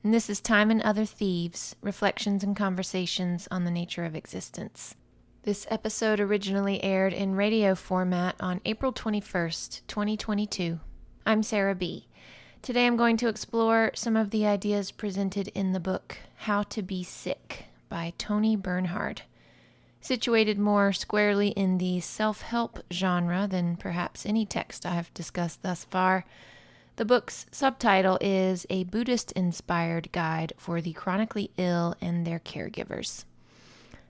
And this is Time and Other Thieves, Reflections and Conversations on the Nature of Existence. This episode originally aired in radio format on April 21st, 2022. I'm Sarah B. Today I'm going to explore some of the ideas presented in the book How to Be Sick by Toni Bernhard. Situated more squarely in the self-help genre than perhaps any text I have discussed thus far, the book's subtitle is A Buddhist-Inspired Guide for the Chronically Ill and Their Caregivers.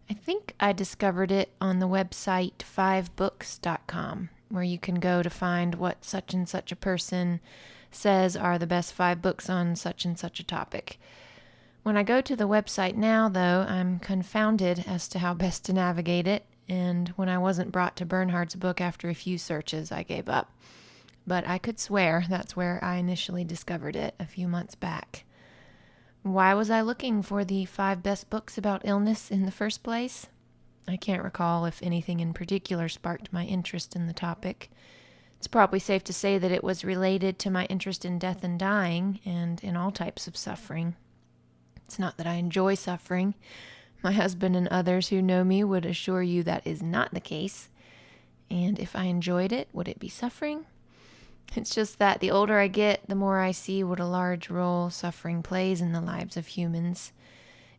I think I discovered it on the website 5books.com, where you can go to find what such and such a person says are the best 5 books on such and such a topic. When I go to the website now, though, I'm confounded as to how best to navigate it, and when I wasn't brought to Bernhard's book after a few searches, I gave up. But I could swear that's where I initially discovered it a few months back. Why was I looking for the 5 best books about illness in the first place? I can't recall if anything in particular sparked my interest in the topic. It's probably safe to say that it was related to my interest in death and dying, and in all types of suffering. It's not that I enjoy suffering. My husband and others who know me would assure you that is not the case. And if I enjoyed it, would it be suffering? It's just that the older I get, the more I see what a large role suffering plays in the lives of humans.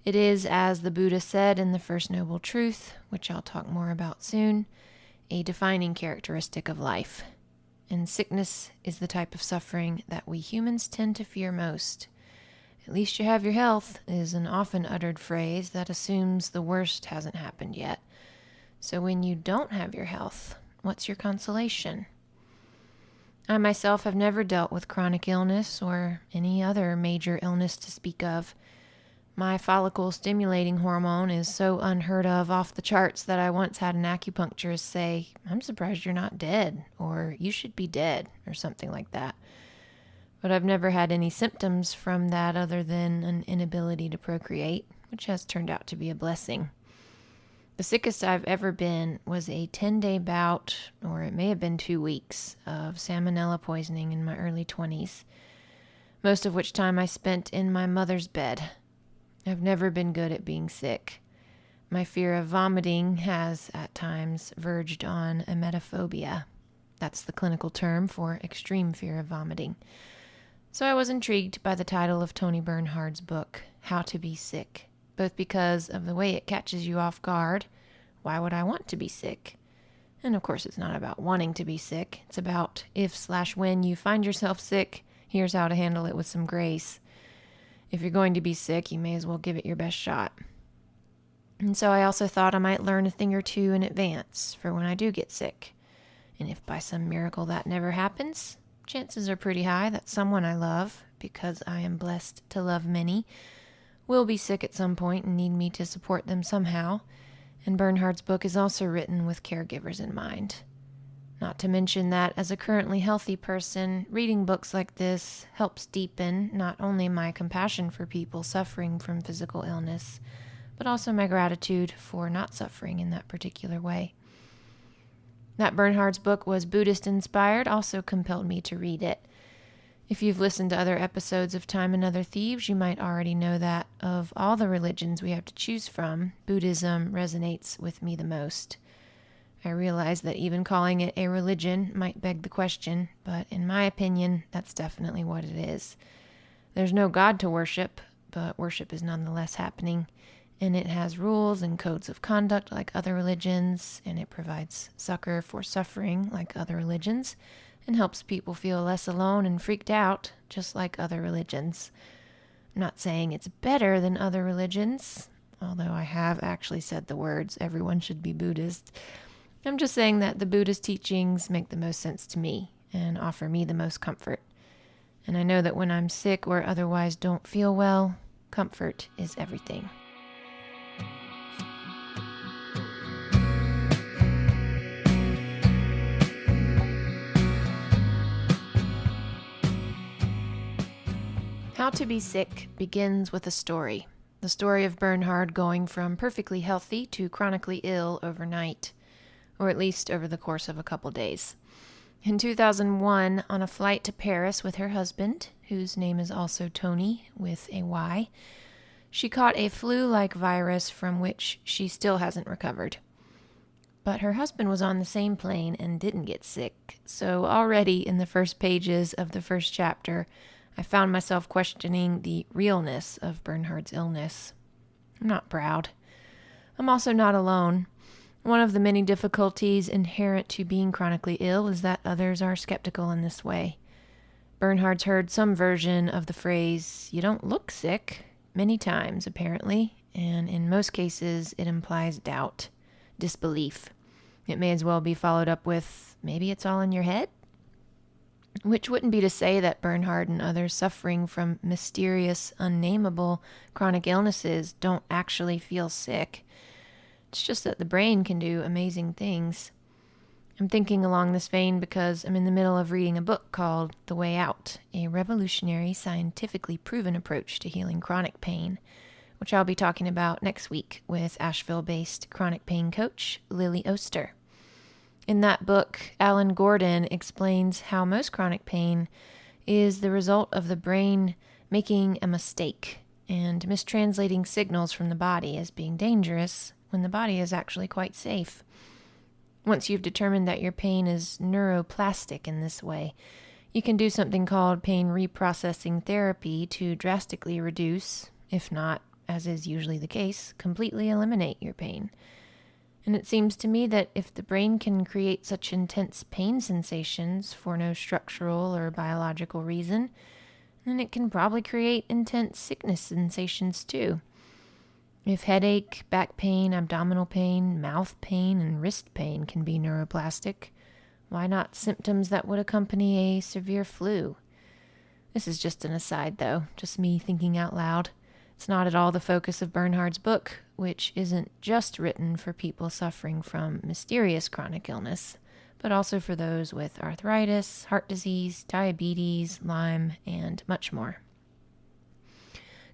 It is, as the Buddha said in the First Noble Truth, which I'll talk more about soon, a defining characteristic of life. And sickness is the type of suffering that we humans tend to fear most. At least you have your health is an often uttered phrase that assumes the worst hasn't happened yet. So when you don't have your health, what's your consolation? I myself have never dealt with chronic illness or any other major illness to speak of. My follicle-stimulating hormone is so unheard of off the charts that I once had an acupuncturist say, "I'm surprised you're not dead," or "you should be dead," or something like that. But I've never had any symptoms from that other than an inability to procreate, which has turned out to be a blessing. The sickest I've ever been was a 10-day bout, or it may have been 2 weeks, of salmonella poisoning in my early 20s, most of which time I spent in my mother's bed. I've never been good at being sick. My fear of vomiting has, at times, verged on emetophobia. That's the clinical term for extreme fear of vomiting. So I was intrigued by the title of Toni Bernhard's book, How to Be Sick, both because of the way it catches you off guard. Why would I want to be sick? And of course it's not about wanting to be sick. It's about if/when you find yourself sick, here's how to handle it with some grace. If you're going to be sick, you may as well give it your best shot. And so I also thought I might learn a thing or two in advance for when I do get sick. And if by some miracle that never happens, chances are pretty high that someone I love, because I am blessed to love many, will be sick at some point and need me to support them somehow. And Bernhard's book is also written with caregivers in mind. Not to mention that as a currently healthy person, reading books like this helps deepen not only my compassion for people suffering from physical illness, but also my gratitude for not suffering in that particular way. That Bernhard's book was Buddhist-inspired also compelled me to read it. If you've listened to other episodes of Time and Other Thieves, you might already know that of all the religions we have to choose from, Buddhism resonates with me the most. I realize that even calling it a religion might beg the question, but in my opinion, that's definitely what it is. There's no God to worship, but worship is nonetheless happening. And it has rules and codes of conduct like other religions, and it provides succor for suffering like other religions, and helps people feel less alone and freaked out, just like other religions. I'm not saying it's better than other religions, although I have actually said the words, everyone should be Buddhist. I'm just saying that the Buddhist teachings make the most sense to me, and offer me the most comfort. And I know that when I'm sick or otherwise don't feel well, comfort is everything. How to Be Sick begins with a story. The story of Bernhard going from perfectly healthy to chronically ill overnight, or at least over the course of a couple days. In 2001, on a flight to Paris with her husband, whose name is also Toni with a Y. She caught a flu-like virus from which she still hasn't recovered. But her husband was on the same plane and didn't get sick, so already in the first pages of the first chapter, I found myself questioning the realness of Bernhard's illness. I'm not proud. I'm also not alone. One of the many difficulties inherent to being chronically ill is that others are skeptical in this way. Bernhard's heard some version of the phrase, "You don't look sick," many times, apparently, and in most cases it implies doubt, disbelief. It may as well be followed up with, "Maybe it's all in your head?" Which wouldn't be to say that Bernhard and others suffering from mysterious, unnameable chronic illnesses don't actually feel sick. It's just that the brain can do amazing things. I'm thinking along this vein because I'm in the middle of reading a book called The Way Out, a revolutionary, scientifically proven approach to healing chronic pain, which I'll be talking about next week with Asheville-based chronic pain coach Lily Oster. In that book, Alan Gordon explains how most chronic pain is the result of the brain making a mistake and mistranslating signals from the body as being dangerous when the body is actually quite safe. Once you've determined that your pain is neuroplastic in this way, you can do something called pain reprocessing therapy to drastically reduce, if not, as is usually the case, completely eliminate your pain. And it seems to me that if the brain can create such intense pain sensations for no structural or biological reason, then it can probably create intense sickness sensations too. If headache, back pain, abdominal pain, mouth pain, and wrist pain can be neuroplastic, why not symptoms that would accompany a severe flu? This is just an aside, though, just me thinking out loud. It's not at all the focus of Bernhard's book, which isn't just written for people suffering from mysterious chronic illness, but also for those with arthritis, heart disease, diabetes, Lyme, and much more.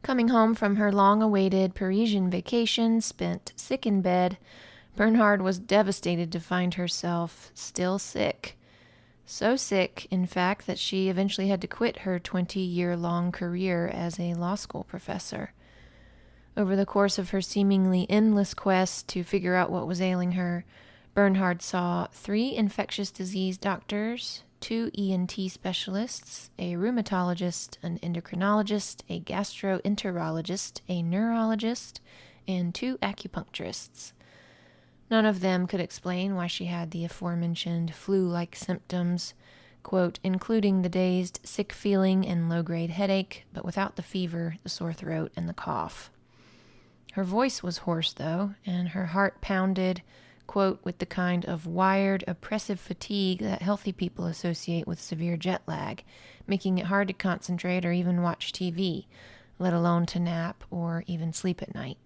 Coming home from her long-awaited Parisian vacation, spent sick in bed, Bernhard was devastated to find herself still sick. So sick, in fact, that she eventually had to quit her 20-year-long career as a law school professor. Over the course of her seemingly endless quest to figure out what was ailing her, Bernhard saw 3 infectious disease doctors, 2 ENT specialists, a rheumatologist, an endocrinologist, a gastroenterologist, a neurologist, and 2 acupuncturists. None of them could explain why she had the aforementioned flu-like symptoms, quote, including the dazed, sick feeling and low-grade headache, but without the fever, the sore throat, and the cough. Her voice was hoarse, though, and her heart pounded, quote, with the kind of wired, oppressive fatigue that healthy people associate with severe jet lag, making it hard to concentrate or even watch TV, let alone to nap or even sleep at night.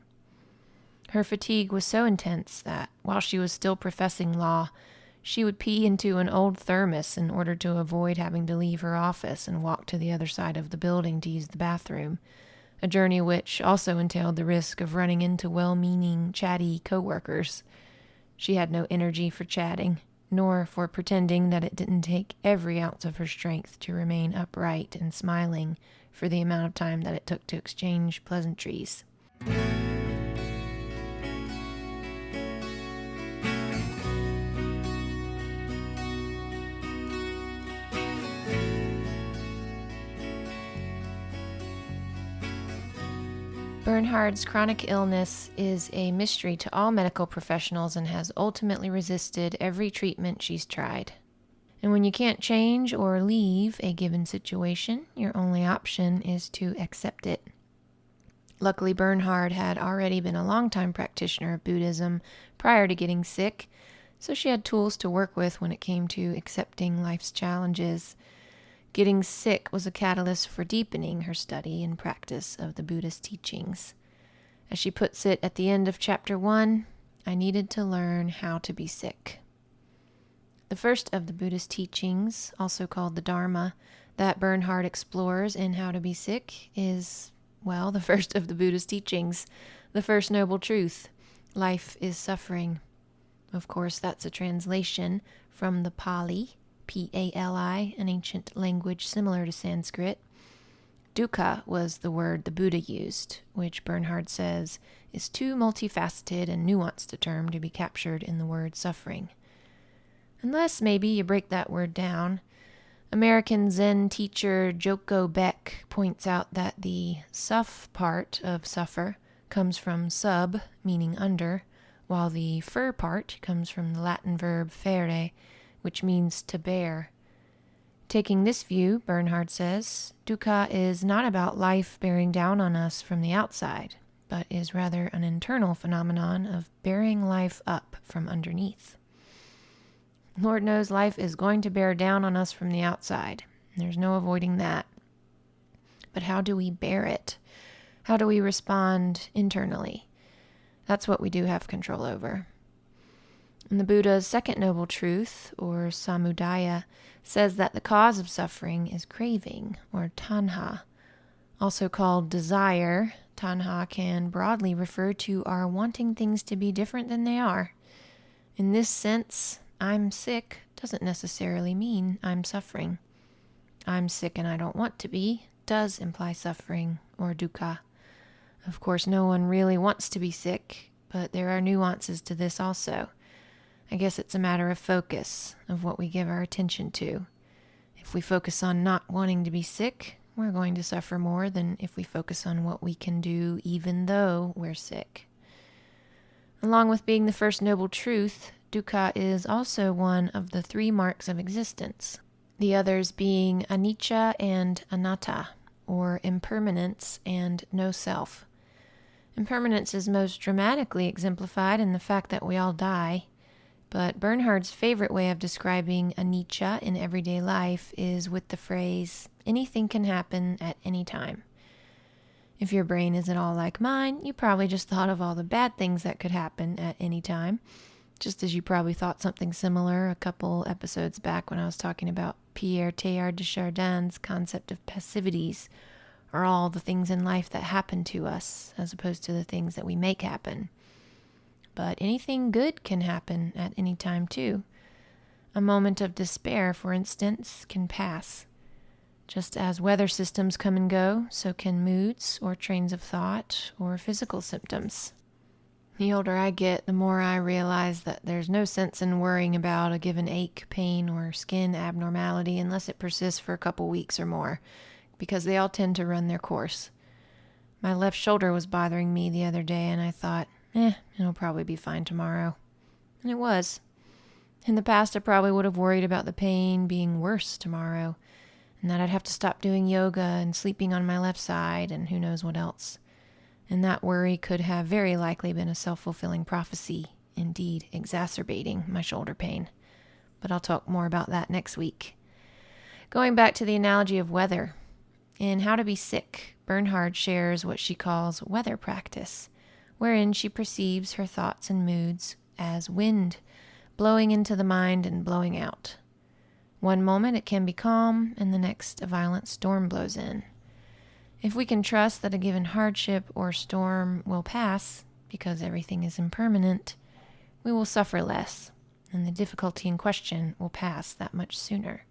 Her fatigue was so intense that, while she was still professing law, she would pee into an old thermos in order to avoid having to leave her office and walk to the other side of the building to use the bathroom, a journey which also entailed the risk of running into well-meaning, chatty coworkers. She had no energy for chatting, nor for pretending that it didn't take every ounce of her strength to remain upright and smiling for the amount of time that it took to exchange pleasantries. Bernhard's chronic illness is a mystery to all medical professionals and has ultimately resisted every treatment she's tried. And when you can't change or leave a given situation, your only option is to accept it. Luckily, Bernhard had already been a longtime practitioner of Buddhism prior to getting sick, so she had tools to work with when it came to accepting life's challenges. Getting sick was a catalyst for deepening her study and practice of the Buddhist teachings. As she puts it at the end of chapter 1, I needed to learn how to be sick. The first of the Buddhist teachings, also called the Dharma, that Bernhard explores in How to Be Sick is, well, the first of the Buddhist teachings, the first noble truth. Life is suffering. Of course, that's a translation from the Pali, Pali, an ancient language similar to Sanskrit. Dukkha was the word the Buddha used, which Bernhard says is too multifaceted and nuanced a term to be captured in the word suffering. Unless maybe you break that word down. American Zen teacher Joko Beck points out that the suff part of suffer comes from sub, meaning under, while the fer part comes from the Latin verb fere, which means to bear. Taking this view, Bernhard says, dukkha is not about life bearing down on us from the outside, but is rather an internal phenomenon of bearing life up from underneath. Lord knows life is going to bear down on us from the outside. There's no avoiding that. But how do we bear it? How do we respond internally? That's what we do have control over. And the Buddha's second noble truth, or samudaya, says that the cause of suffering is craving, or tanha. Also called desire, tanha can broadly refer to our wanting things to be different than they are. In this sense, I'm sick doesn't necessarily mean I'm suffering. I'm sick and I don't want to be does imply suffering, or dukkha. Of course, no one really wants to be sick, but there are nuances to this also. I guess it's a matter of focus, of what we give our attention to. If we focus on not wanting to be sick, we're going to suffer more than if we focus on what we can do even though we're sick. Along with being the first noble truth, dukkha is also one of the three marks of existence, the others being anicca and anatta, or impermanence and no self. Impermanence is most dramatically exemplified in the fact that we all die, but Bernhard's favorite way of describing anicca in everyday life is with the phrase, anything can happen at any time. If your brain is at all like mine, you probably just thought of all the bad things that could happen at any time, just as you probably thought something similar a couple episodes back when I was talking about Pierre Teilhard de Chardin's concept of passivities, or all the things in life that happen to us, as opposed to the things that we make happen. But anything good can happen at any time too. A moment of despair, for instance, can pass. Just as weather systems come and go, so can moods or trains of thought or physical symptoms. The older I get, the more I realize that there's no sense in worrying about a given ache, pain, or skin abnormality unless it persists for a couple weeks or more, because they all tend to run their course. My left shoulder was bothering me the other day, and I thought, it'll probably be fine tomorrow. And it was. In the past, I probably would have worried about the pain being worse tomorrow, and that I'd have to stop doing yoga and sleeping on my left side, and who knows what else. And that worry could have very likely been a self-fulfilling prophecy, indeed exacerbating my shoulder pain. But I'll talk more about that next week. Going back to the analogy of weather. In How to Be Sick, Bernhard shares what she calls weather practice, wherein she perceives her thoughts and moods as wind, blowing into the mind and blowing out. One moment it can be calm, and the next a violent storm blows in. If we can trust that a given hardship or storm will pass, because everything is impermanent, we will suffer less, and the difficulty in question will pass that much sooner.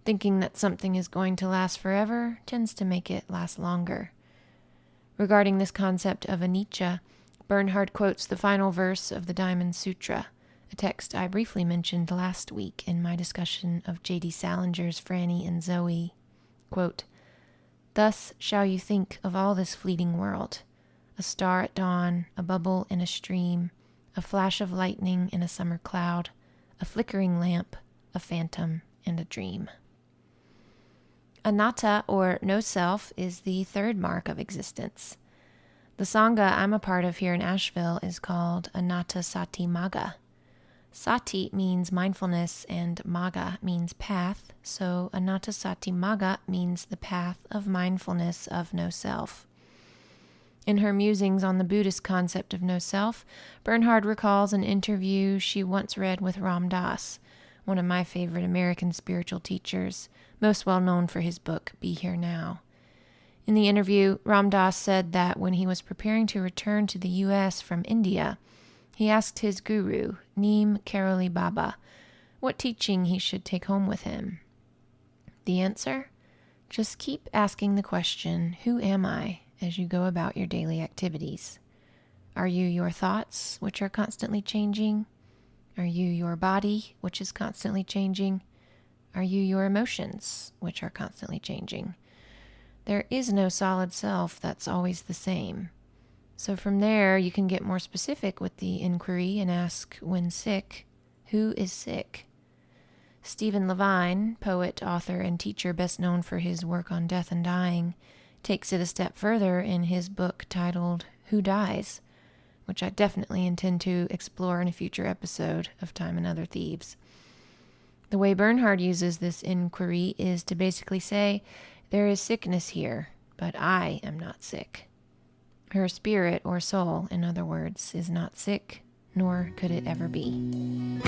Thinking that something is going to last forever tends to make it last longer. Regarding this concept of anicca, Bernhard quotes the final verse of the Diamond Sutra, a text I briefly mentioned last week in my discussion of J.D. Salinger's Franny and Zoe. Quote, "Thus shall you think of all this fleeting world, a star at dawn, a bubble in a stream, a flash of lightning in a summer cloud, a flickering lamp, a phantom, and a dream." Anatta, or no self, is the third mark of existence. The Sangha I'm a part of here in Asheville is called Anatta Sati Magga. Sati means mindfulness and Magga means path, so Anatta Sati Magga means the path of mindfulness of no self. In her musings on the Buddhist concept of no self, Bernhard recalls an interview she once read with Ram Dass, one of my favorite American spiritual teachers, most well known for his book, Be Here Now. In the interview, Ram Dass said that when he was preparing to return to the U.S. from India, he asked his guru, Neem Karoli Baba, what teaching he should take home with him. The answer? Just keep asking the question, who am I, as you go about your daily activities? Are you your thoughts, which are constantly changing? Are you your body, which is constantly changing? Are you your emotions, which are constantly changing? There is no solid self that's always the same. So from there, you can get more specific with the inquiry and ask, when sick, who is sick? Stephen Levine, poet, author, and teacher best known for his work on death and dying, takes it a step further in his book titled Who Dies?, which I definitely intend to explore in a future episode of Time and Other Thieves. The way Bernhard uses this inquiry is to basically say, there is sickness here, but I am not sick. Her spirit or soul, in other words, is not sick, nor could it ever be.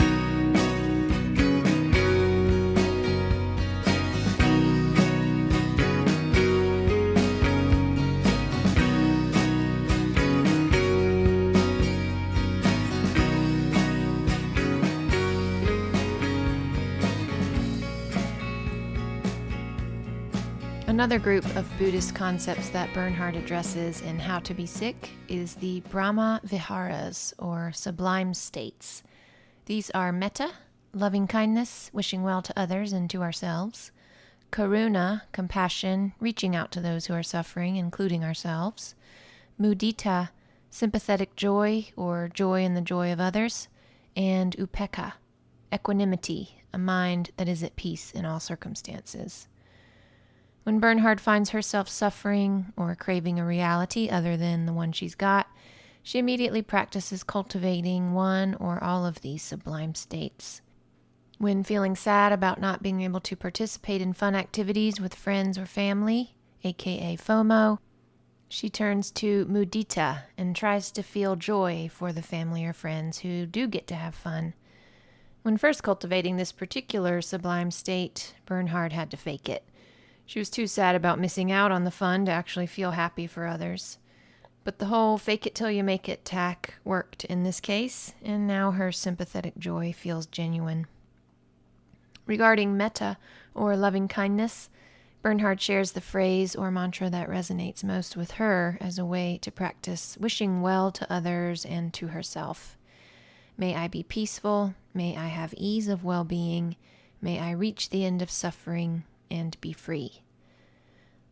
Another group of Buddhist concepts that Bernhard addresses in How to Be Sick is the Brahma viharas, or sublime states. These are metta, loving kindness, wishing well to others and to ourselves; karuna, compassion, reaching out to those who are suffering, including ourselves; mudita, sympathetic joy, or joy in the joy of others; and upekkha, equanimity, a mind that is at peace in all circumstances. When Bernhard finds herself suffering or craving a reality other than the one she's got, she immediately practices cultivating one or all of these sublime states. When feeling sad about not being able to participate in fun activities with friends or family, aka FOMO, she turns to mudita and tries to feel joy for the family or friends who do get to have fun. When first cultivating this particular sublime state, Bernhard had to fake it. She was too sad about missing out on the fun to actually feel happy for others. But the whole fake it till you make it tack worked in this case, and now her sympathetic joy feels genuine. Regarding metta, or loving kindness, Bernhard shares the phrase or mantra that resonates most with her as a way to practice wishing well to others and to herself. May I be peaceful, may I have ease of well-being, may I reach the end of suffering, and be free.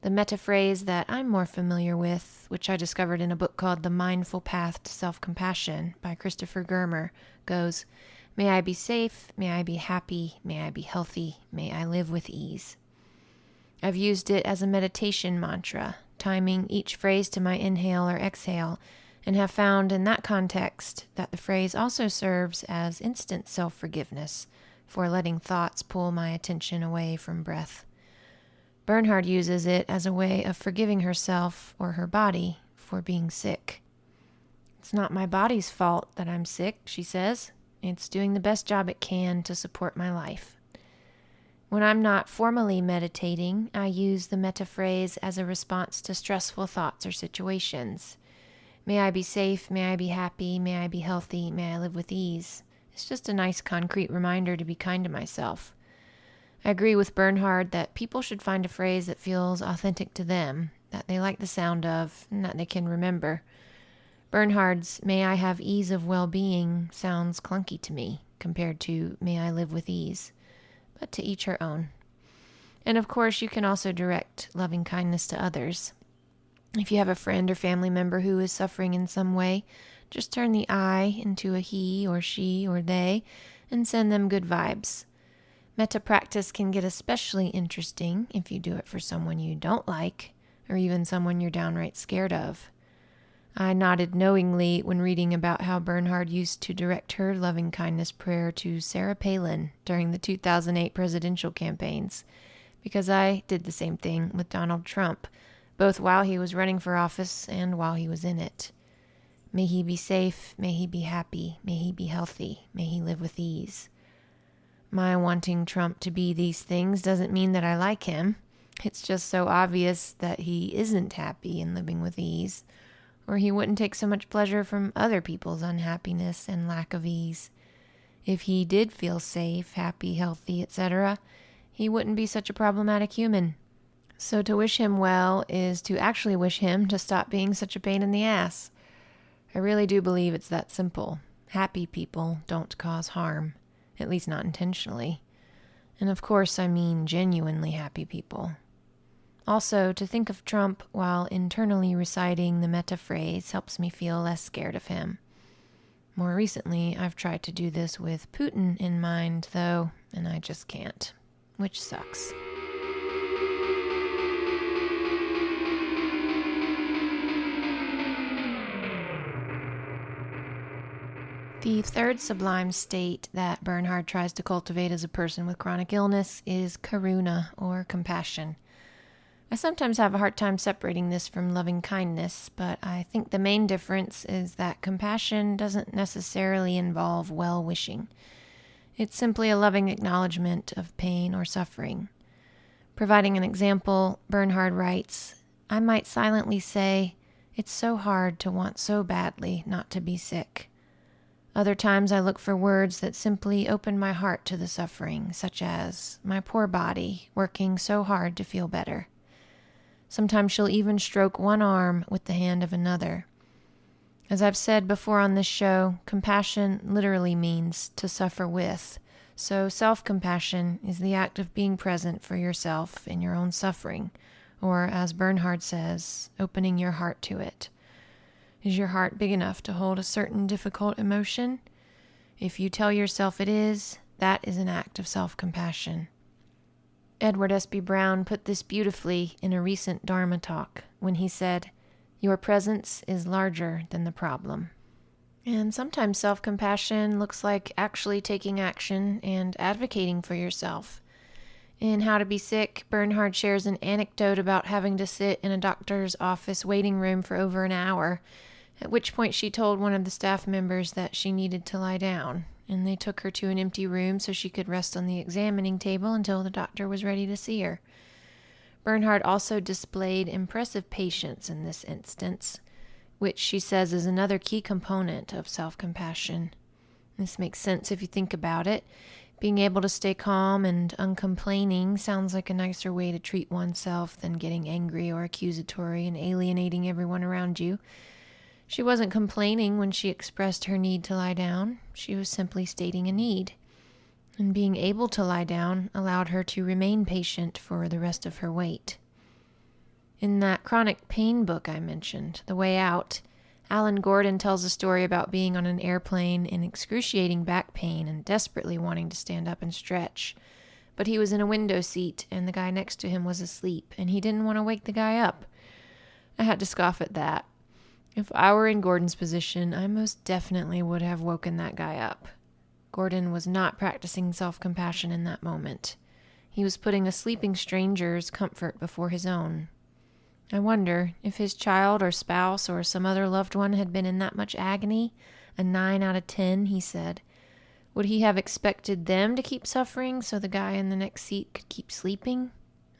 The metta phrase that I'm more familiar with, which I discovered in a book called The Mindful Path to Self-Compassion by Christopher Germer, goes, may I be safe, may I be happy, may I be healthy, may I live with ease. I've used it as a meditation mantra, timing each phrase to my inhale or exhale, and have found in that context that the phrase also serves as instant self-forgiveness for letting thoughts pull my attention away from breath. Bernhard uses it as a way of forgiving herself or her body for being sick. It's not my body's fault that I'm sick, she says. It's doing the best job it can to support my life. When I'm not formally meditating, I use the metta phrase as a response to stressful thoughts or situations. May I be safe, may I be happy, may I be healthy, may I live with ease. It's just a nice concrete reminder to be kind to myself. I agree with Bernhard that people should find a phrase that feels authentic to them, that they like the sound of, and that they can remember. Bernhard's "may I have ease of well-being" sounds clunky to me compared to "may I live with ease," but to each her own. And of course, you can also direct loving kindness to others. If you have a friend or family member who is suffering in some way, just turn the I into a he or she or they and send them good vibes. Metta practice can get especially interesting if you do it for someone you don't like, or even someone you're downright scared of. I nodded knowingly when reading about how Bernhard used to direct her loving kindness prayer to Sarah Palin during the 2008 presidential campaigns, because I did the same thing with Donald Trump, both while he was running for office and while he was in it. May he be safe, may he be happy, may he be healthy, may he live with ease. My wanting Trump to be these things doesn't mean that I like him. It's just so obvious that he isn't happy and living with ease, or he wouldn't take so much pleasure from other people's unhappiness and lack of ease. If he did feel safe, happy, healthy, etc., he wouldn't be such a problematic human. So to wish him well is to actually wish him to stop being such a pain in the ass. I really do believe it's that simple. Happy people don't cause harm, at least not intentionally. And of course, I mean genuinely happy people. Also, to think of Trump while internally reciting the metta phrase helps me feel less scared of him. More recently, I've tried to do this with Putin in mind, though, and I just can't, which sucks. The third sublime state that Bernhard tries to cultivate as a person with chronic illness is karuna, or compassion. I sometimes have a hard time separating this from loving kindness, but I think the main difference is that compassion doesn't necessarily involve well-wishing. It's simply a loving acknowledgement of pain or suffering. Providing an example, Bernhard writes, "I might silently say, 'It's so hard to want so badly not to be sick.' Other times I look for words that simply open my heart to the suffering, such as, 'My poor body, working so hard to feel better.' Sometimes she'll even stroke one arm with the hand of another. As I've said before on this show, compassion literally means to suffer with, so self-compassion is the act of being present for yourself in your own suffering, or as Bernhard says, opening your heart to it. Is your heart big enough to hold a certain difficult emotion? If you tell yourself it is, that is an act of self-compassion." Edward S.B. Brown put this beautifully in a recent Dharma talk when he said, "Your presence is larger than the problem." And sometimes self-compassion looks like actually taking action and advocating for yourself. In How to Be Sick, Bernhard shares an anecdote about having to sit in a doctor's office waiting room for over an hour, at which point she told one of the staff members that she needed to lie down, and they took her to an empty room so she could rest on the examining table until the doctor was ready to see her. Bernhard also displayed impressive patience in this instance, which she says is another key component of self-compassion. This makes sense if you think about it. Being able to stay calm and uncomplaining sounds like a nicer way to treat oneself than getting angry or accusatory and alienating everyone around you. She wasn't complaining when she expressed her need to lie down. She was simply stating a need. And being able to lie down allowed her to remain patient for the rest of her wait. In that chronic pain book I mentioned, The Way Out, Alan Gordon tells a story about being on an airplane in excruciating back pain and desperately wanting to stand up and stretch. But he was in a window seat, and the guy next to him was asleep, and he didn't want to wake the guy up. I had to scoff at that. If I were in Gordon's position, I most definitely would have woken that guy up. Gordon was not practicing self-compassion in that moment. He was putting a sleeping stranger's comfort before his own. I wonder if his child or spouse or some other loved one had been in that much agony, a 9 out of 10, he said. Would he have expected them to keep suffering so the guy in the next seat could keep sleeping?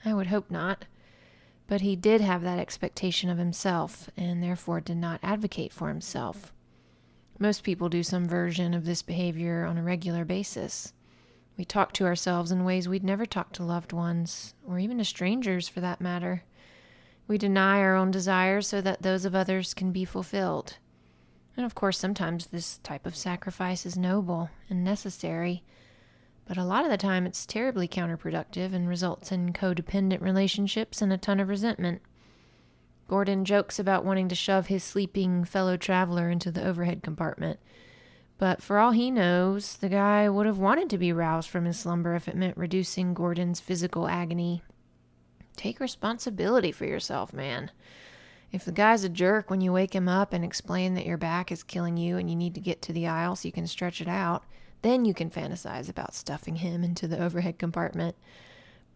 I would hope not. But he did have that expectation of himself, and therefore did not advocate for himself. Most people do some version of this behavior on a regular basis. We talk to ourselves in ways we'd never talk to loved ones, or even to strangers for that matter. We deny our own desires so that those of others can be fulfilled. And of course, sometimes this type of sacrifice is noble and necessary, but a lot of the time it's terribly counterproductive and results in codependent relationships and a ton of resentment. Gordon jokes about wanting to shove his sleeping fellow traveler into the overhead compartment, but for all he knows, the guy would have wanted to be roused from his slumber if it meant reducing Gordon's physical agony. Take responsibility for yourself, man. If the guy's a jerk when you wake him up and explain that your back is killing you and you need to get to the aisle so you can stretch it out, then you can fantasize about stuffing him into the overhead compartment.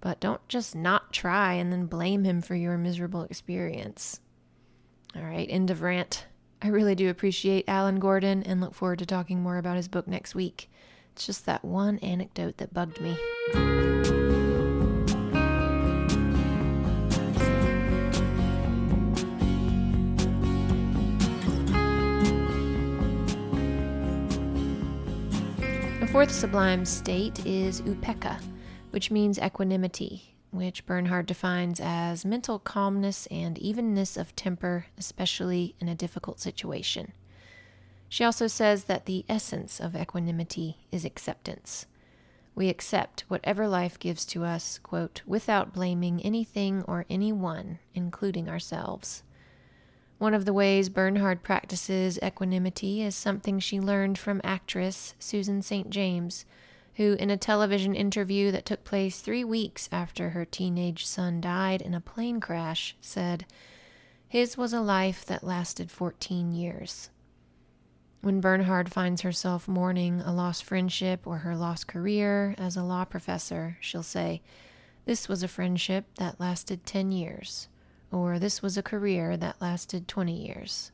But don't just not try and then blame him for your miserable experience. All right, end of rant. I really do appreciate Alan Gordon and look forward to talking more about his book next week. It's just that one anecdote that bugged me. The fourth sublime state is upekkha, which means equanimity, which Bernhard defines as mental calmness and evenness of temper, especially in a difficult situation. She also says that the essence of equanimity is acceptance. We accept whatever life gives to us, quote, without blaming anything or anyone, including ourselves. One of the ways Bernhard practices equanimity is something she learned from actress Susan St. James, who, in a television interview that took place 3 weeks after her teenage son died in a plane crash, said, "His was a life that lasted 14 years. When Bernhard finds herself mourning a lost friendship or her lost career as a law professor, she'll say, "This was a friendship that lasted 10 years," or "This was a career that lasted 20 years."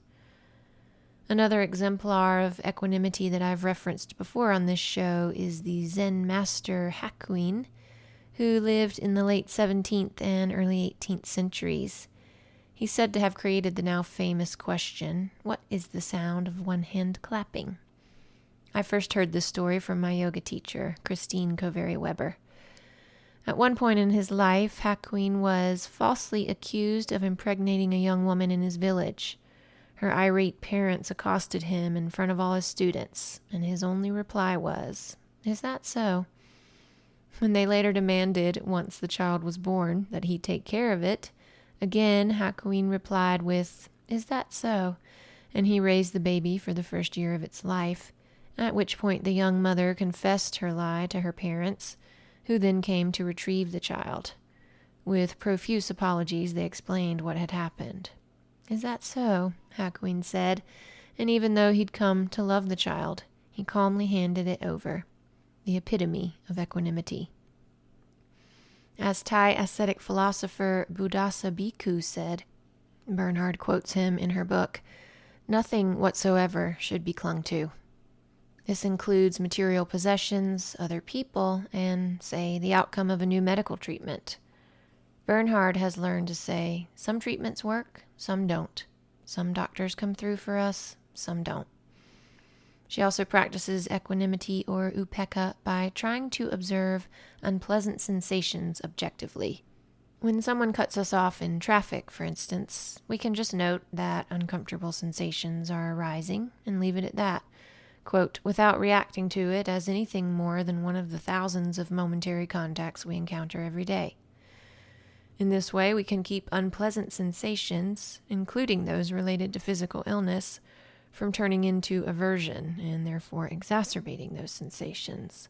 Another exemplar of equanimity that I've referenced before on this show is the Zen master Hakuin, who lived in the late 17th and early 18th centuries. He's said to have created the now famous question, "What is the sound of one hand clapping?" I first heard this story from my yoga teacher, Christine Coveri-Weber. At one point in his life, Hakuin was falsely accused of impregnating a young woman in his village. Her irate parents accosted him in front of all his students, and his only reply was, "Is that so?" When they later demanded, once the child was born, that he take care of it, again Hakuin replied with, "Is that so?" and he raised the baby for the first year of its life, at which point the young mother confessed her lie to her parents, who then came to retrieve the child. With profuse apologies, they explained what had happened. "Is that so?" Hakuin said, and even though he'd come to love the child, he calmly handed it over. The epitome of equanimity. As Thai ascetic philosopher Buddhasa Bhikkhu said, Bernhard quotes him in her book, "Nothing whatsoever should be clung to." This includes material possessions, other people, and, say, the outcome of a new medical treatment. Bernhard has learned to say, some treatments work, some don't. Some doctors come through for us, some don't. She also practices equanimity or upekkha by trying to observe unpleasant sensations objectively. When someone cuts us off in traffic, for instance, we can just note that uncomfortable sensations are arising and leave it at that, quote, without reacting to it as anything more than one of the thousands of momentary contacts we encounter every day. In this way, we can keep unpleasant sensations, including those related to physical illness, from turning into aversion and therefore exacerbating those sensations.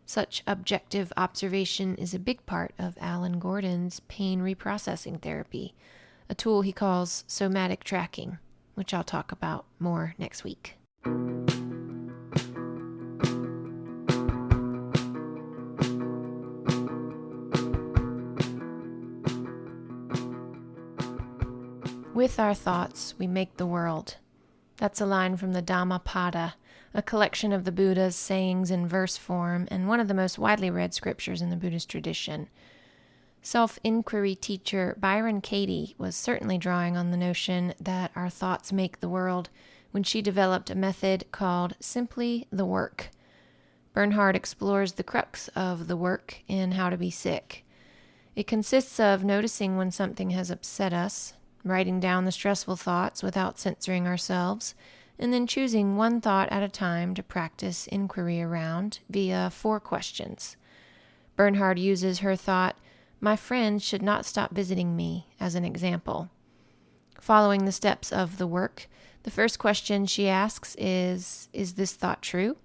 Such objective observation is a big part of Alan Gordon's pain reprocessing therapy, a tool he calls somatic tracking, which I'll talk about more next week. With our thoughts, we make the world. That's a line from the Dhammapada, a collection of the Buddha's sayings in verse form and one of the most widely read scriptures in the Buddhist tradition. Self-inquiry teacher Byron Katie was certainly drawing on the notion that our thoughts make the world when she developed a method called simply the work. Bernhard explores the crux of the work in How to Be Sick. It consists of noticing when something has upset us, writing down the stressful thoughts without censoring ourselves, and then choosing one thought at a time to practice inquiry around via 4 questions. Bernhard uses her thought, "My friends should not stop visiting me," as an example. Following the steps of the work, the first question she asks is this thought true?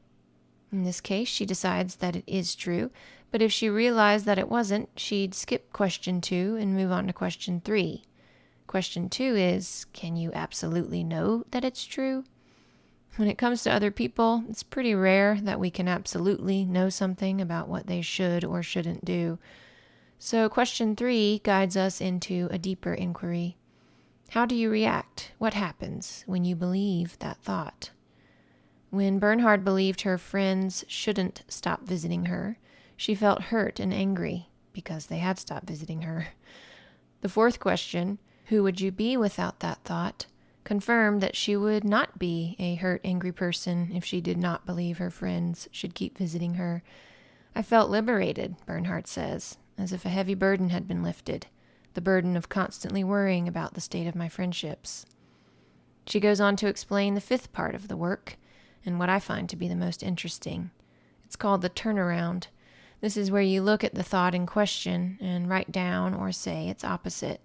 In this case, she decides that it is true, but if she realized that it wasn't, she'd skip question 2 and move on to question 3. Question 2 is, can you absolutely know that it's true? When it comes to other people, it's pretty rare that we can absolutely know something about what they should or shouldn't do. So question 3 guides us into a deeper inquiry. How do you react? What happens when you believe that thought? When Bernhard believed her friends shouldn't stop visiting her, she felt hurt and angry because they had stopped visiting her. The 4th question, who would you be without that thought, confirmed that she would not be a hurt, angry person if she did not believe her friends should keep visiting her. I felt liberated, Bernhard says. as if a heavy burden had been lifted, the burden of constantly worrying about the state of my friendships. She goes on to explain the fifth part of the work, and what I find to be the most interesting. It's called the turnaround. This is where you look at the thought in question and write down or say its opposite.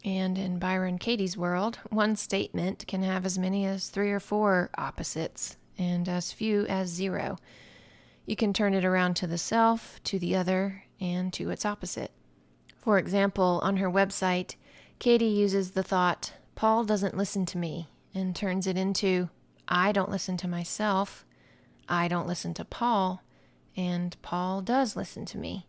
And in Byron Katie's world, one statement can have as many as 3 or 4 opposites, and as few as 0. You can turn it around to the self, to the other, and to its opposite. For example, on her website, Katie uses the thought, Paul doesn't listen to me, and turns it into, I don't listen to myself, I don't listen to Paul, and Paul does listen to me.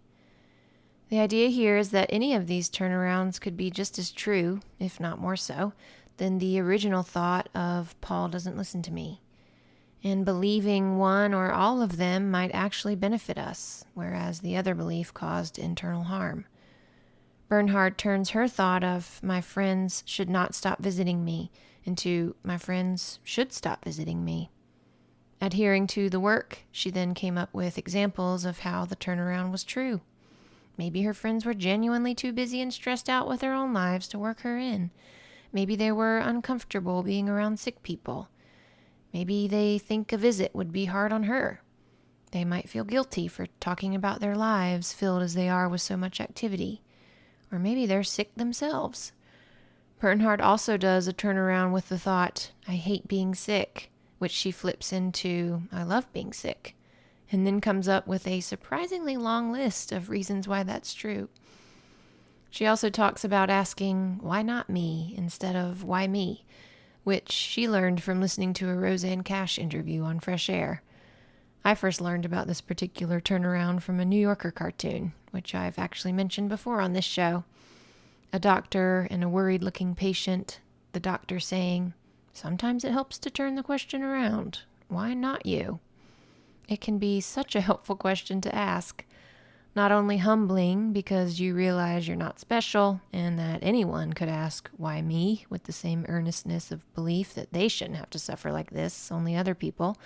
The idea here is that any of these turnarounds could be just as true, if not more so, than the original thought of Paul doesn't listen to me. And believing one or all of them might actually benefit us, whereas the other belief caused internal harm. Bernhard turns her thought of my friends should not stop visiting me into my friends should stop visiting me. Adhering to the work, she then came up with examples of how the turnaround was true. Maybe her friends were genuinely too busy and stressed out with their own lives to work her in. Maybe they were uncomfortable being around sick people. Maybe they think a visit would be hard on her. They might feel guilty for talking about their lives, filled as they are with so much activity. Or maybe they're sick themselves. Bernhard also does a turnaround with the thought, I hate being sick, which she flips into, I love being sick, and then comes up with a surprisingly long list of reasons why that's true. She also talks about asking, why not me, instead of why me, which she learned from listening to a Roseanne Cash interview on Fresh Air. I first learned about this particular turnaround from a New Yorker cartoon, which I've actually mentioned before on this show. A doctor and a worried-looking patient, the doctor saying, sometimes it helps to turn the question around. Why not you? It can be such a helpful question to ask. Not only humbling because you realize you're not special and that anyone could ask, why me, with the same earnestness of belief that they shouldn't have to suffer like this, only other people.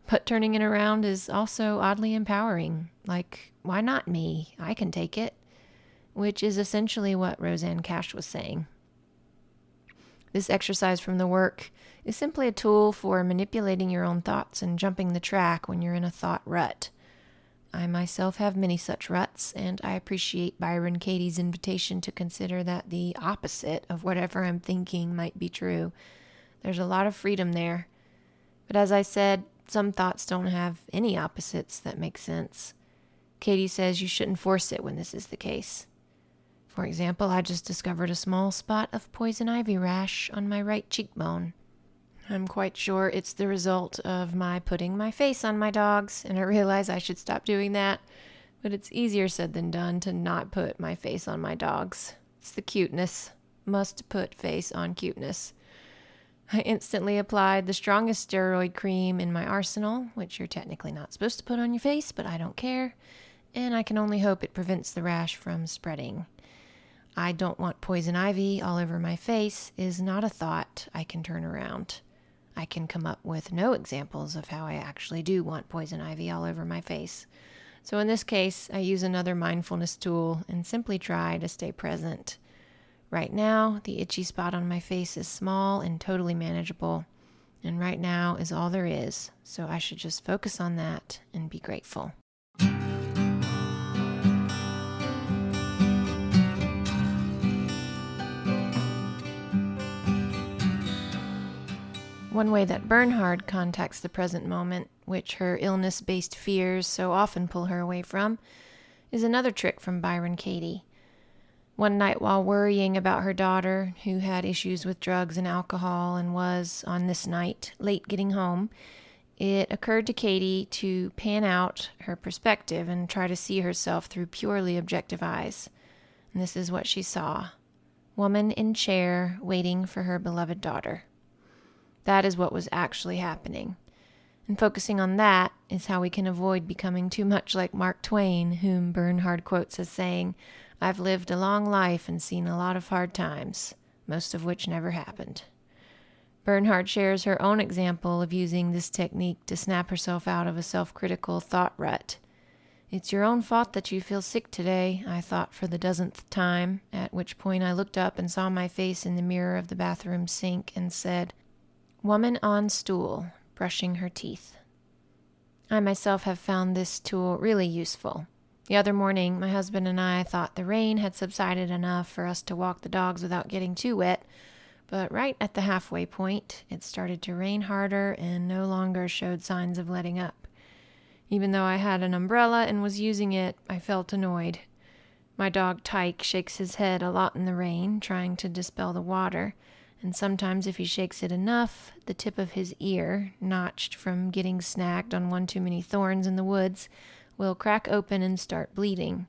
But turning it around is also oddly empowering. Like, why not me? I can take it. Which is essentially what Roseanne Cash was saying. This exercise from the work is simply a tool for manipulating your own thoughts and jumping the track when you're in a thought rut. I myself have many such ruts, and I appreciate Byron Katie's invitation to consider that the opposite of whatever I'm thinking might be true. There's a lot of freedom there. But as I said, some thoughts don't have any opposites that make sense. Katie says you shouldn't force it when this is the case. For example, I just discovered a small spot of poison ivy rash on my right cheekbone. I'm quite sure it's the result of my putting my face on my dogs, and I realize I should stop doing that, but it's easier said than done to not put my face on my dogs. It's the cuteness. Must put face on cuteness. I instantly applied the strongest steroid cream in my arsenal, which you're technically not supposed to put on your face, but I don't care, and I can only hope it prevents the rash from spreading. I don't want poison ivy all over my face is not a thought I can turn around. I can come up with no examples of how I actually do want poison ivy all over my face. So in this case, I use another mindfulness tool and simply try to stay present. Right now, the itchy spot on my face is small and totally manageable, and right now is all there is, so I should just focus on that and be grateful. One way that Bernhard contacts the present moment, which her illness-based fears so often pull her away from, is another trick from Byron Katie. One night while worrying about her daughter, who had issues with drugs and alcohol and was, on this night, late getting home, it occurred to Katie to pan out her perspective and try to see herself through purely objective eyes. And this is what she saw. Woman in chair waiting for her beloved daughter. That is what was actually happening. And focusing on that is how we can avoid becoming too much like Mark Twain, whom Bernhard quotes as saying, I've lived a long life and seen a lot of hard times, most of which never happened. Bernhard shares her own example of using this technique to snap herself out of a self-critical thought rut. "It's your own fault that you feel sick today," I thought for the dozenth time, at which point I looked up and saw my face in the mirror of the bathroom sink and said, "Woman on stool, brushing her teeth." I myself have found this tool really useful. The other morning, my husband and I thought the rain had subsided enough for us to walk the dogs without getting too wet, but right at the halfway point, it started to rain harder and no longer showed signs of letting up. Even though I had an umbrella and was using it, I felt annoyed. My dog Tyke shakes his head a lot in the rain, trying to dispel the water, and sometimes if he shakes it enough, the tip of his ear, notched from getting snagged on one too many thorns in the woods, will crack open and start bleeding.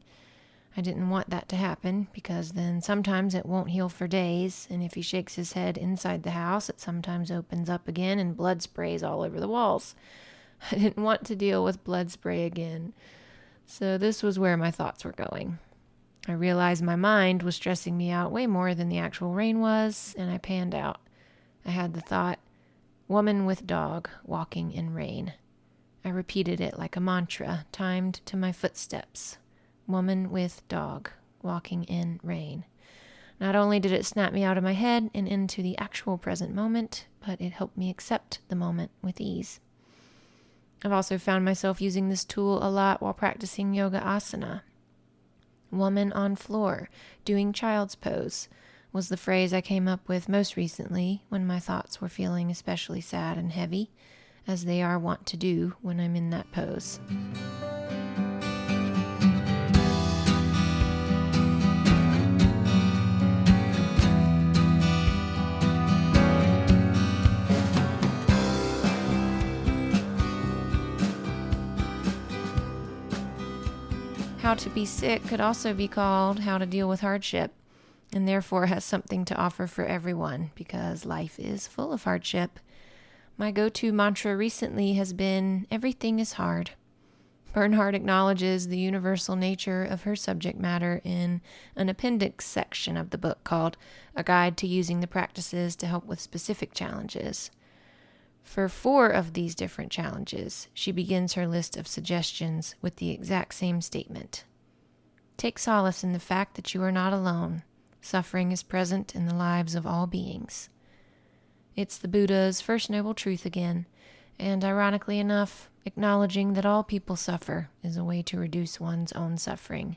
I didn't want that to happen, because then sometimes it won't heal for days, and if he shakes his head inside the house, it sometimes opens up again and blood sprays all over the walls. I didn't want to deal with blood spray again. So this was where my thoughts were going. I realized my mind was stressing me out way more than the actual rain was, and I panned out. I had the thought, "Woman with dog, walking in rain." I repeated it like a mantra, timed to my footsteps. Woman with dog, walking in rain. Not only did it snap me out of my head and into the actual present moment, but it helped me accept the moment with ease. I've also found myself using this tool a lot while practicing yoga asana. Woman on floor, doing child's pose, was the phrase I came up with most recently when my thoughts were feeling especially sad and heavy, as they are wont to do when I'm in that pose. How to be sick could also be called How to Deal with Hardship, and therefore has something to offer for everyone, because life is full of hardship. My go-to mantra recently has been, "Everything is hard." Bernhard acknowledges the universal nature of her subject matter in an appendix section of the book called A Guide to Using the Practices to Help with Specific Challenges. For 4 of these different challenges, she begins her list of suggestions with the exact same statement. Take solace in the fact that you are not alone. Suffering is present in the lives of all beings. It's the Buddha's first noble truth again, and ironically enough, acknowledging that all people suffer is a way to reduce one's own suffering.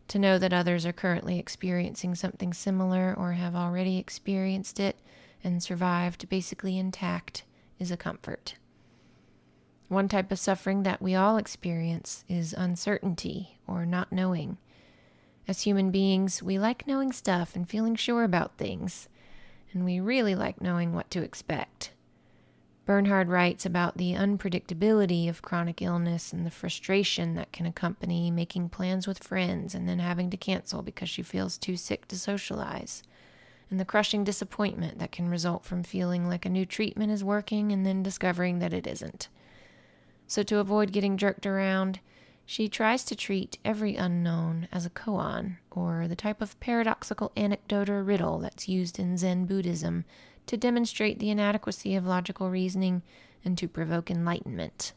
To know that others are currently experiencing something similar or have already experienced it and survived basically intact is a comfort. One type of suffering that we all experience is uncertainty or not knowing. As human beings, we like knowing stuff and feeling sure about things, and we really like knowing what to expect. Bernhard writes about the unpredictability of chronic illness and the frustration that can accompany making plans with friends and then having to cancel because she feels too sick to socialize, and the crushing disappointment that can result from feeling like a new treatment is working and then discovering that it isn't. So to avoid getting jerked around, she tries to treat every unknown as a koan, or the type of paradoxical anecdote or riddle that's used in Zen Buddhism to demonstrate the inadequacy of logical reasoning and to provoke enlightenment.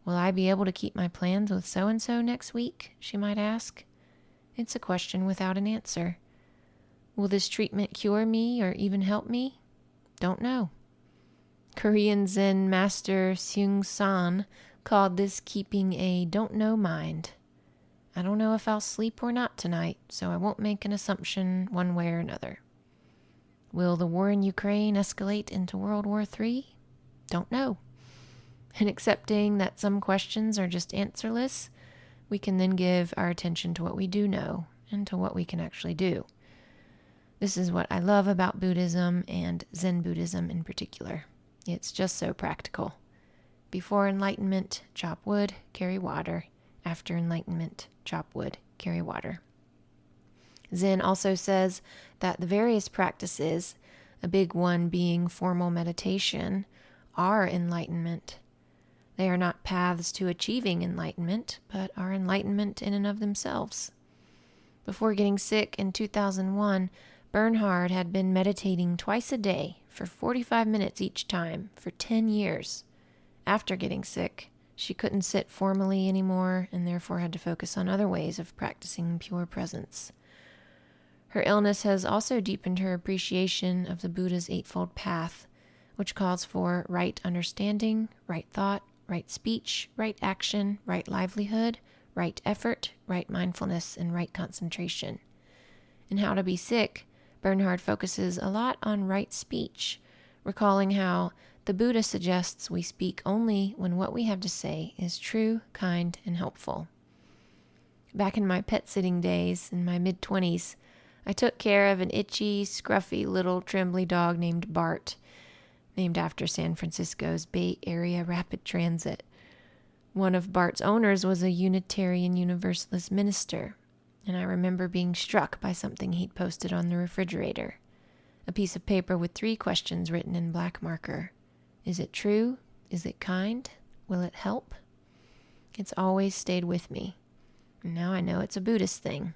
Will I be able to keep my plans with so-and-so next week? She might ask. It's a question without an answer. Will this treatment cure me or even help me? Don't know. Korean Zen master Seung San called this keeping a don't know mind. I don't know if I'll sleep or not tonight, so I won't make an assumption one way or another. Will the war in Ukraine escalate into World War III? Don't know. And accepting that some questions are just answerless, we can then give our attention to what we do know and to what we can actually do. This is what I love about Buddhism and Zen Buddhism in particular. It's just so practical. Before enlightenment, chop wood, carry water. After enlightenment, chop wood, carry water. Zen also says that the various practices, a big one being formal meditation, are enlightenment. They are not paths to achieving enlightenment, but are enlightenment in and of themselves. Before getting sick in 2001, Bernhard had been meditating twice a day for 45 minutes each time for 10 years. After getting sick, She couldn't sit formally anymore and therefore had to focus on other ways of practicing pure presence. Her illness has also deepened her appreciation of the Buddha's Eightfold Path, which calls for right understanding, right thought, right speech, right action, right livelihood, right effort, right mindfulness, and right concentration. In How to Be Sick, Bernhard focuses a lot on right speech, recalling how the Buddha suggests we speak only when what we have to say is true, kind, and helpful. Back in my pet-sitting days, in my mid-20s, I took care of an itchy, scruffy little trembly dog named Bart, named after San Francisco's Bay Area Rapid Transit. One of Bart's owners was a Unitarian Universalist minister, and I remember being struck by something he'd posted on the refrigerator. A piece of paper with 3 questions written in black marker. Is it true? Is it kind? Will it help? It's always stayed with me. And now I know it's a Buddhist thing.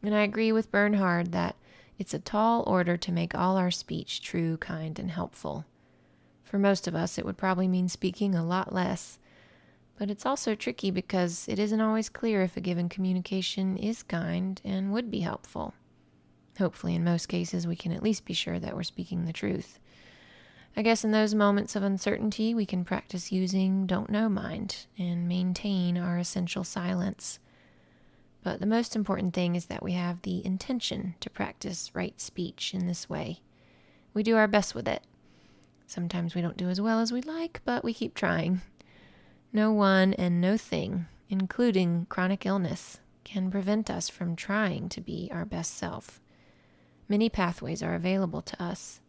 And I agree with Bernhard that it's a tall order to make all our speech true, kind, and helpful. For most of us, it would probably mean speaking a lot less. But it's also tricky because it isn't always clear if a given communication is kind and would be helpful. Hopefully, in most cases, we can at least be sure that we're speaking the truth. I guess in those moments of uncertainty, we can practice using don't know mind and maintain our essential silence. But the most important thing is that we have the intention to practice right speech in this way. We do our best with it. Sometimes we don't do as well as we'd like, but we keep trying. No one and no thing, including chronic illness, can prevent us from trying to be our best self. Many pathways are available to us.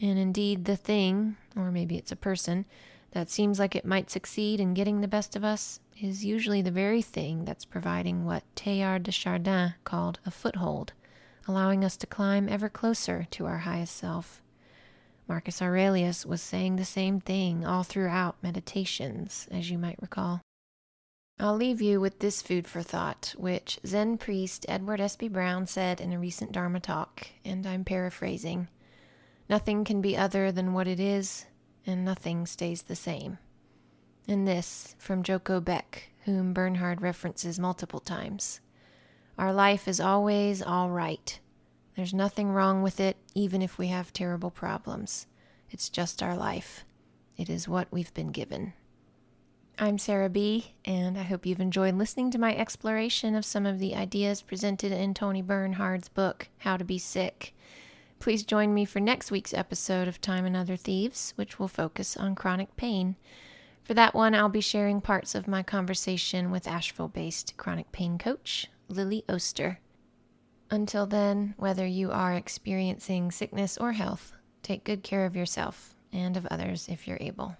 And indeed, the thing, or maybe it's a person, that seems like it might succeed in getting the best of us is usually the very thing that's providing what Teilhard de Chardin called a foothold, allowing us to climb ever closer to our highest self. Marcus Aurelius was saying the same thing all throughout meditations, as you might recall. I'll leave you with this food for thought, which Zen priest Edward S.B. Brown said in a recent Dharma talk, and I'm paraphrasing. Nothing can be other than what it is, and nothing stays the same. And this, from Joko Beck, whom Bernhard references multiple times. Our life is always all right. There's nothing wrong with it, even if we have terrible problems. It's just our life. It is what we've been given. I'm Sarah B., and I hope you've enjoyed listening to my exploration of some of the ideas presented in Toni Bernhard's book, How to Be Sick. Please join me for next week's episode of Time and Other Thieves, which will focus on chronic pain. For that one, I'll be sharing parts of my conversation with Asheville-based chronic pain coach, Lily Oster. Until then, whether you are experiencing sickness or health, take good care of yourself and of others if you're able.